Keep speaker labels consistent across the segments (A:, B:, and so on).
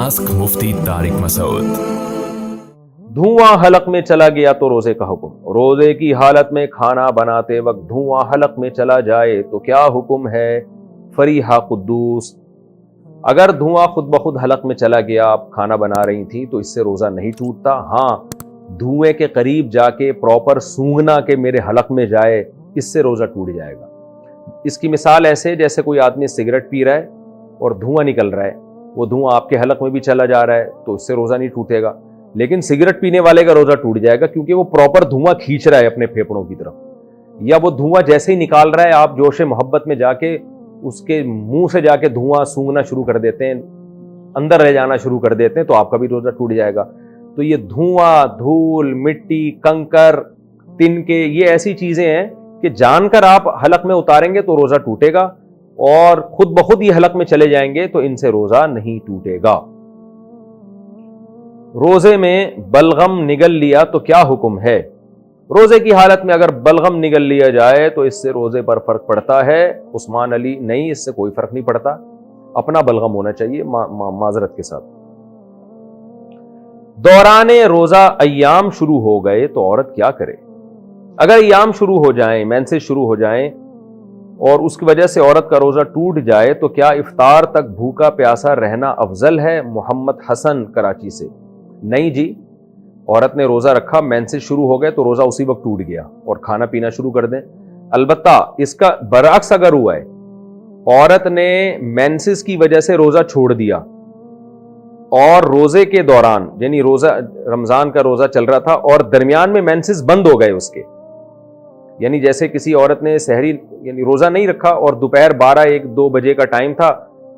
A: Ask मुफ्ती तारिक मसूद।
B: धुआं हलक में चला गया तो रोजे का हुक्म। रोजे की हालत में खाना बनाते वक्त धुआं हलक में चला जाए तो क्या हुक्म है? फरीहा कुद्दूस। अगर धुआं खुद ब खुद हलक में चला गया, आप खाना बना रही थी, तो इससे रोजा नहीं टूटता। हाँ, धुएं के करीब जाके प्रॉपर सूंघना के मेरे हलक में जाए, इससे रोजा टूट जाएगा। इसकी मिसाल ऐसे जैसे कोई आदमी सिगरेट पी रहा है और धुआं निकल रहा है, वो धुआं आपके हलक में भी चला जा रहा है, तो इससे रोजा नहीं टूटेगा। लेकिन सिगरेट पीने वाले का रोजा टूट जाएगा, क्योंकि वो प्रॉपर धुआं खींच रहा है अपने फेफड़ों की तरफ, या वो धुआं जैसे ही निकाल रहा है, आप जोशे मोहब्बत में जाके उसके मुंह से जाके धुआं सूंघना शुरू कर देते हैं, अंदर रह जाना शुरू कर देते हैं, तो आपका भी रोजा टूट जाएगा। तो ये धुआं, धूल, मिट्टी, कंकर, तिनके, ये ऐसी चीजें हैं कि जानकर आप हलक में उतारेंगे तो रोजा टूटेगा, और खुद ब खुद ये हलक में चले जाएंगे तो इनसे रोजा नहीं टूटेगा। रोजे में बलगम निगल लिया तो क्या हुक्म है? रोजे की हालत में अगर बलगम निगल लिया जाए तो इससे रोजे पर फर्क पड़ता है। उस्मान अली, नहीं, इससे कोई फर्क नहीं पड़ता, अपना बलगम होना चाहिए माजरत के साथ। दौराने रोजा अय्याम शुरू हो गए तो औरत क्या करे? अगर अय्याम शुरू हो जाएं, मेंसेस शुरू हो जाएं और उसकी वजह से औरत का रोजा टूट जाए तो क्या इफ्तार तक भूखा प्यासा रहना अफजल है? मोहम्मद हसन, कराची से। नहीं जी, औरत ने रोजा रखा, मेंसेस शुरू हो गए तो रोजा उसी वक्त टूट गया और खाना पीना शुरू कर दें। अलबत्ता इसका बरअक्स अगर हुआ है, औरत ने मेंसेस की वजह से रोजा छोड़ दिया और रोजे के दौरान, यानी रोजा, रमजान का रोजा चल रहा था और दरमियान में मेंसेस बंद हो गए उसके, यानी जैसे किसी औरत ने सहरी यानी रोजा नहीं रखा और दोपहर 12-1-2 बजे का टाइम था,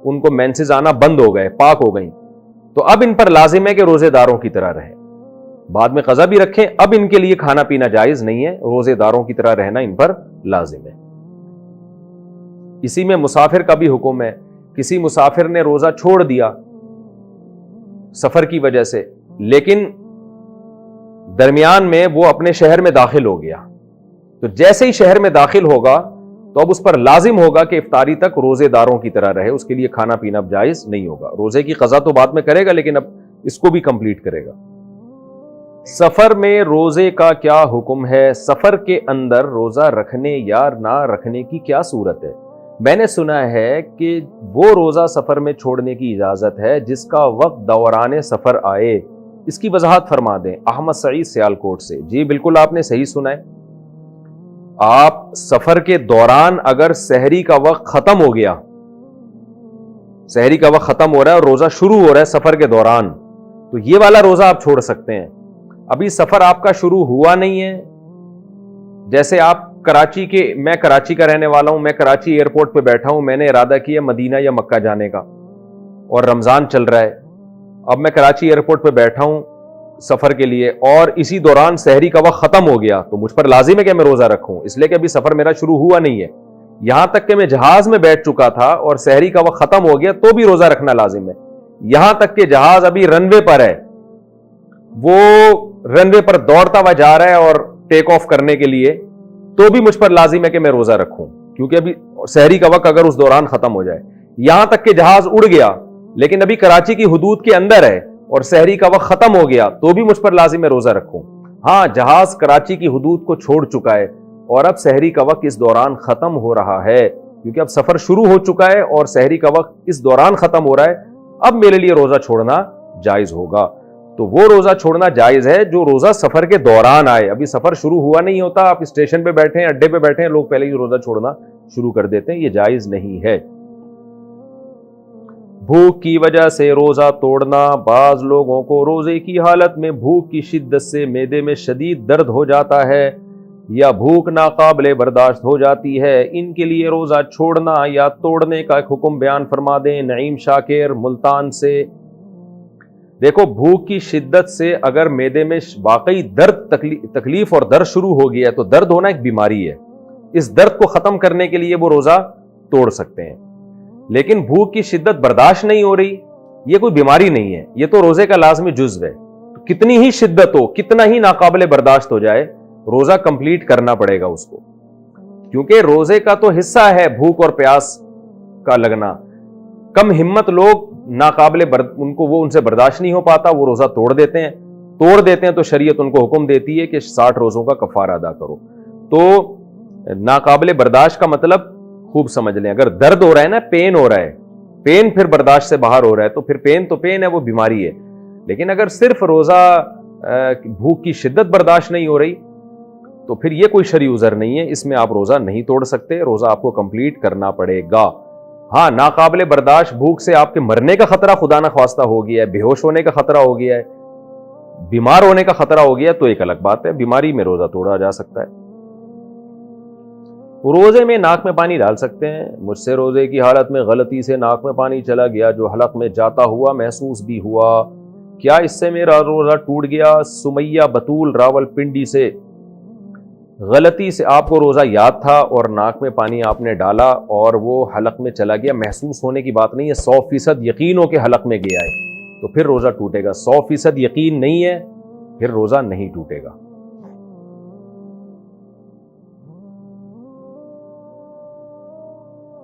B: उनको मेंसेस आना बंद हो गए, पाक हो गई, तो अब इन पर लाजिम है कि रोजेदारों की तरह रहे। बाद में कज़ा भी रखें, अब इनके लिए खाना पीना जायज नहीं है, रोजेदारों की तरह रहना इन पर लाजिम है। इसी में मुसाफिर का भी हुक्म है। किसी मुसाफिर ने रोजा छोड़ दिया सफर की वजह से, लेकिन दरमियान में वो अपने शहर में दाखिल हो गया, तो जैसे ही शहर में दाखिल होगा तो अब उस पर लाजिम होगा कि इफ्तारी तक रोजेदारों की तरह रहे, उसके लिए खाना पीना अब जायज नहीं होगा। रोजे की कज़ा तो बाद में करेगा, लेकिन अब इसको भी कंप्लीट करेगा। सफर में रोजे का क्या हुक्म है? सफर के अंदर रोजा रखने या ना रखने की क्या सूरत है? मैंने सुना है कि वो रोजा सफर में छोड़ने की इजाजत है जिसका वक्त दौरान सफर आए। इसकी वजाहत फरमा दें। अहमद सईद, सियालकोट से। जी बिल्कुल, आपने सही सुना है। आप सफर के दौरान अगर सहरी का वक्त खत्म हो गया, सहरी का वक्त खत्म हो रहा है और रोजा शुरू हो रहा है सफर के दौरान, तो ये वाला रोजा आप छोड़ सकते हैं। अभी सफर आपका शुरू हुआ नहीं है, जैसे आप कराची के, मैं कराची का रहने वाला हूं, मैं कराची एयरपोर्ट पे बैठा हूं, मैंने इरादा किया मदीना या मक्का जाने का और रमजान चल रहा है। अब मैं कराची एयरपोर्ट पे बैठा हूं सफर के लिए और इसी दौरान सहरी का वक्त खत्म हो गया, तो मुझ पर लाजिम है कि मैं रोजा रखूं, इसलिए कि अभी सफर मेरा शुरू हुआ नहीं है। यहां तक कि मैं जहाज में बैठ चुका था और सहरी का वक्त खत्म हो गया तो भी रोजा रखना लाजिम है। यहां तक कि जहाज अभी रनवे पर है, वो रनवे पर दौड़ता हुआ जा रहा है और टेक ऑफ करने के लिए, तो भी मुझ पर लाजिम है कि मैं रोजा रखूं, क्योंकि अभी सहरी का वक्त अगर उस दौरान खत्म हो जाए। यहां तक कि जहाज उड़ गया लेकिन अभी कराची की हुदूद के अंदर है और सहरी का वक्त खत्म हो गया, तो भी मुझ पर लाजिम है रोजा रखूं। हां, जहाज कराची की हुदूद को छोड़ चुका है और अब सहरी का वक्त इस दौरान खत्म हो रहा है, क्योंकि अब सफर शुरू हो चुका है और सहरी का वक्त इस दौरान खत्म हो रहा है। अब मेरे लिए रोजा छोड़ना जायज होगा। तो वो रोजा छोड़ना जायज है जो रोजा सफर के दौरान आए। अभी सफर शुरू हुआ नहीं होता, आप स्टेशन पे बैठे हैं, अड्डे पे बैठे हैं, लोग पहले ही रोजा छोड़ना शुरू कर देते हैं, ये जायज नहीं है। भूख की वजह से रोजा तोड़ना। बाज लोगों को रोजे की हालत में भूख की शिद्दत से मैदे में शदीद दर्द हो जाता है या भूख नाकाबिले बर्दाश्त हो जाती है, इनके लिए रोजा छोड़ना या तोड़ने का एक हुक्म बयान फरमा दें। नईम शाकिर, मुल्तान से। देखो, भूख की शिद्दत से अगर मैदे में वाकई दर्द, तकलीफ और दर्द शुरू हो गया, तो दर्द होना एक बीमारी है, इस दर्द को खत्म करने के लिए वो रोजा तोड़ सकते हैं। लेकिन भूख की शिद्दत बर्दाश्त नहीं हो रही, ये कोई बीमारी नहीं है, ये तो रोजे का लाजमी जुज्व है। तो कितनी ही शिद्दत हो, कितना ही नाकाबिले बर्दाश्त हो जाए, रोजा कंप्लीट करना पड़ेगा उसको, क्योंकि रोजे का तो हिस्सा है भूख और प्यास का लगना। कम हिम्मत लोग ان سے برداشت نہیں ہو پاتا، وہ روزہ توڑ دیتے ہیں تو شریعت ان کو حکم دیتی ہے کہ 60 روزوں کا کفارہ ادا کرو۔ تو ناقابل برداشت کا مطلب خوب سمجھ لیں، اگر درد ہو رہا ہے نا، پین ہو رہا ہے، پین پھر برداشت سے باہر ہو رہا ہے، تو پھر پین ہے، وہ بیماری ہے۔ لیکن اگر صرف روزہ بھوک کی شدت برداشت نہیں ہو رہی تو پھر یہ کوئی شرعی عذر نہیں ہے، اس میں آپ روزہ نہیں توڑ سکتے، روزہ آپ کو کمپلیٹ کرنا پڑے گا۔ ہاں، ناقابل برداشت بھوک سے آپ کے مرنے کا خطرہ خدا نہ خواستہ ہو گیا ہے، بے ہوش ہونے کا خطرہ ہو گیا ہے، بیمار ہونے کا خطرہ ہو گیا، تو ایک الگ بات ہے، بیماری میں روزہ توڑا جا سکتا ہے۔ روزے میں ناک میں پانی ڈال سکتے ہیں۔ مجھ سے روزے کی حالت میں غلطی سے ناک میں پانی چلا گیا، جو حلق میں جاتا ہوا محسوس بھی ہوا، کیا اس سے میرا روزہ ٹوٹ گیا؟ سمیہ بطول راولپنڈی سے، غلطی سے آپ کو روزہ یاد تھا اور ناک میں پانی آپ نے ڈالا اور وہ حلق میں چلا گیا، محسوس ہونے کی بات نہیں ہے، 100% یقین ہو کہ حلق میں گیا ہے، تو پھر روزہ ٹوٹے گا۔ 100% یقین نہیں ہے، پھر روزہ نہیں ٹوٹے گا۔